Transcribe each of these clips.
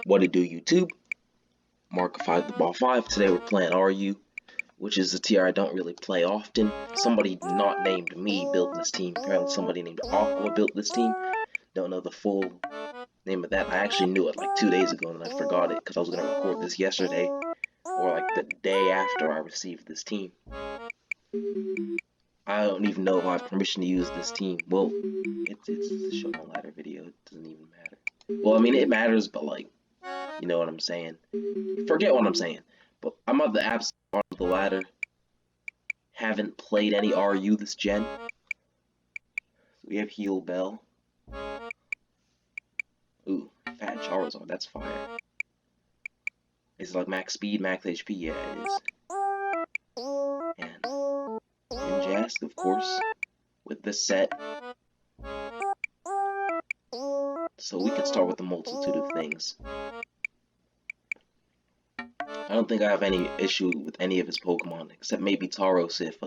What it do, YouTube? Markified the Ball 5. Today we're playing RU, which is a tier I don't really play often. Somebody not named me built this team. Apparently somebody named Aqua built this team. Don't know the full name of that. I actually knew it like 2 days ago and I forgot it because I was going to record this yesterday or like the day after I received this team. I don't even know if I have permission to use this team. Well, it's a Showdown ladder video. It doesn't even matter. Well, I mean, it matters, but like, you know what I'm saying. Forget what I'm saying. But I'm at the absolute bottom of the ladder. Haven't played any RU this gen. So we have Heal Bell. Ooh, Fat Charizard, that's fire. Is it like max speed, max HP? Yeah, it is. And Ninjask, of course, with this set. So we could start with a multitude of things. I don't think I have any issue with any of his Pokemon, except maybe Tauros if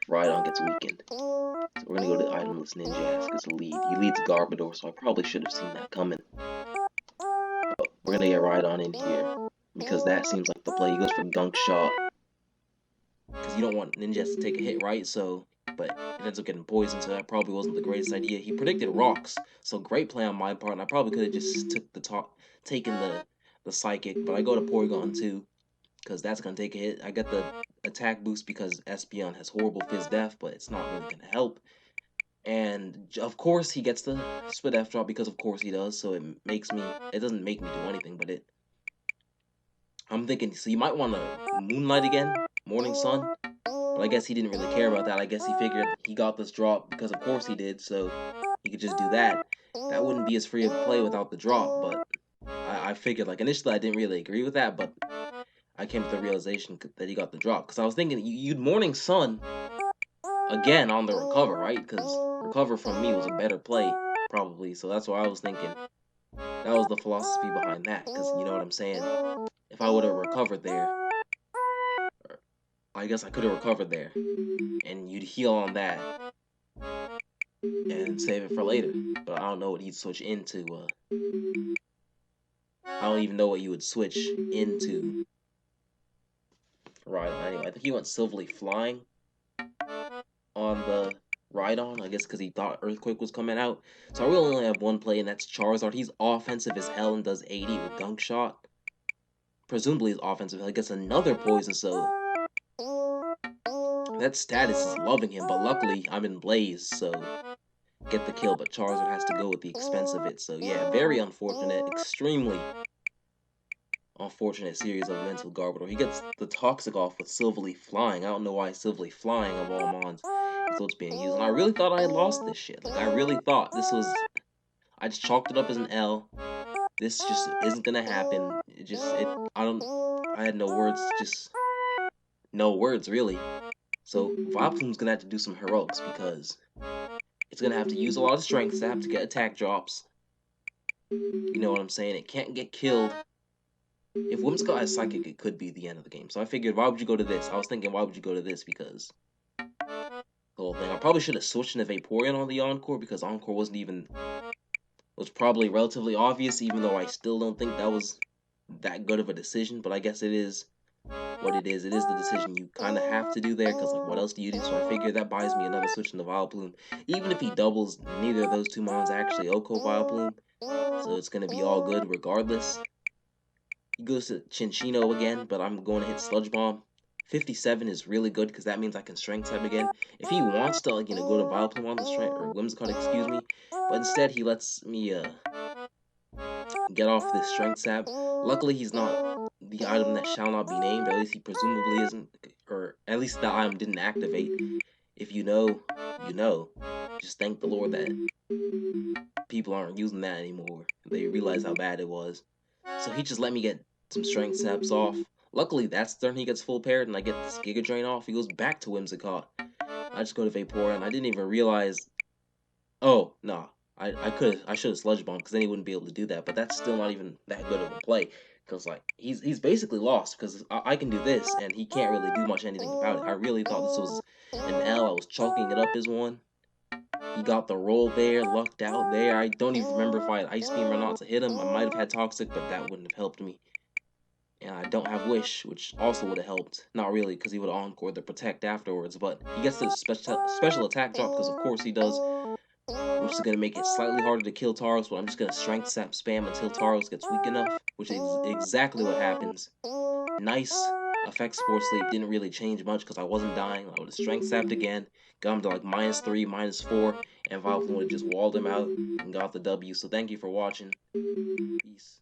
Rhydon gets weakened. So we're gonna go to Itemless Ninjask as a lead. He leads Garbodor, so I probably should have seen that coming. But we're gonna get Rhydon in here, because that seems like the play. He goes for Gunk Shot, because you don't want Ninjask to take a hit, right? So, but it ends up getting poisoned, so that probably wasn't the greatest idea. He predicted Rocks, so great play on my part, and I probably could have just taken the Psychic, but I go to Porygon too, because that's going to take a hit. I get the attack boost because Espeon has horrible Fizz Def, but it's not really going to help. And of course he gets the Split F drop because of course he does, so it doesn't make me do anything, but I'm thinking, so you might want to Moonlight again, Morning Sun, but I guess he didn't really care about that. I guess he figured he got this drop because of course he did, so he could just do that. That wouldn't be as free of a play without the drop, but I figured, like, initially I didn't really agree with that, but I came to the realization that he got the drop. Because I was thinking you'd Morning Sun again on the recover, right? Because recover from me was a better play, probably. So that's what I was thinking. That was the philosophy behind that. Because you know what I'm saying? If I would have recovered there, I guess I could have recovered there. And you'd heal on that. And save it for later. But I don't know what he'd switch into. I don't even know what you would switch into. Right, anyway, I think he went Silverly Flying on the Rhydon, I guess because he thought Earthquake was coming out. So I really only have one play, and that's Charizard. He's offensive as hell and does 80 with Gunk Shot. Presumably he's offensive. I guess another Poison, so that status is loving him, but luckily I'm in Blaze, so get the kill, but Charizard has to go with the expense of it. So yeah, very unfortunate, extremely unfortunate series of events with Garbodor. He gets the Toxic off with Silverleaf Flying. I don't know why Silverleaf Flying of all mons is what's being used. And I really thought I had lost this shit. Like, I really thought this was... I just chalked it up as an L. This just isn't gonna happen. I had no words, just... no words, really. So, Vileplume's gonna have to do some heroics because it's gonna have to use a lot of strength to have to get attack drops. You know what I'm saying? It can't get killed. If Whimsicott has Psychic, it could be the end of the game. So I figured, why would you go to this? I was thinking, why would you go to this? Because the whole thing. I probably should have switched into Vaporeon on the Encore because Encore was probably relatively obvious, even though I still don't think that was that good of a decision. But I guess it is what it is. It is the decision you kind of have to do there because, like, what else do you do? So I figured that buys me another switch into Vileplume. Even if he doubles, neither of those two mons actually Oko Vileplume. So it's going to be all good regardless. He goes to Chinchino again, but I'm going to hit Sludge Bomb. 57 is really good because that means I can Strength type again. If he wants to, like, go to Vileplume on the Strength, or Whimsicott, excuse me, but instead he lets me get off this Strength Sap. Luckily, he's not the item that shall not be named. At least he presumably isn't, or at least that item didn't activate. If you know, you know. Just thank the Lord that people aren't using that anymore. They realize how bad it was. So he just let me get some Strength Saps off. Luckily, that's the turn he gets full paired, and I get this Giga Drain off. He goes back to Whimsicott. I just go to Vaporeon. I didn't even realize... Oh, no. I should have Sludge Bomb, because then he wouldn't be able to do that. But that's still not even that good of a play. Because, like, he's basically lost, because I can do this, and he can't really do much anything about it. I really thought this was an L. I was chalking it up as one. He got the roll there, lucked out there. I don't even remember if I had Ice Beam or not to hit him. I might have had Toxic, but that wouldn't have helped me. And I don't have Wish, which also would have helped. Not really, because he would have encored the Protect afterwards, but he gets the special attack drop, because of course he does, which is going to make it slightly harder to kill Tauros, but I'm just going to Strength Sap spam until Tauros gets weak enough, which is exactly what happens. Nice. Effect Sport Sleep didn't really change much because I wasn't dying. I would have Strength Sapped again, got him to like -3, -4, and Vileplume would have just walled him out and got the W. So thank you for watching. Peace.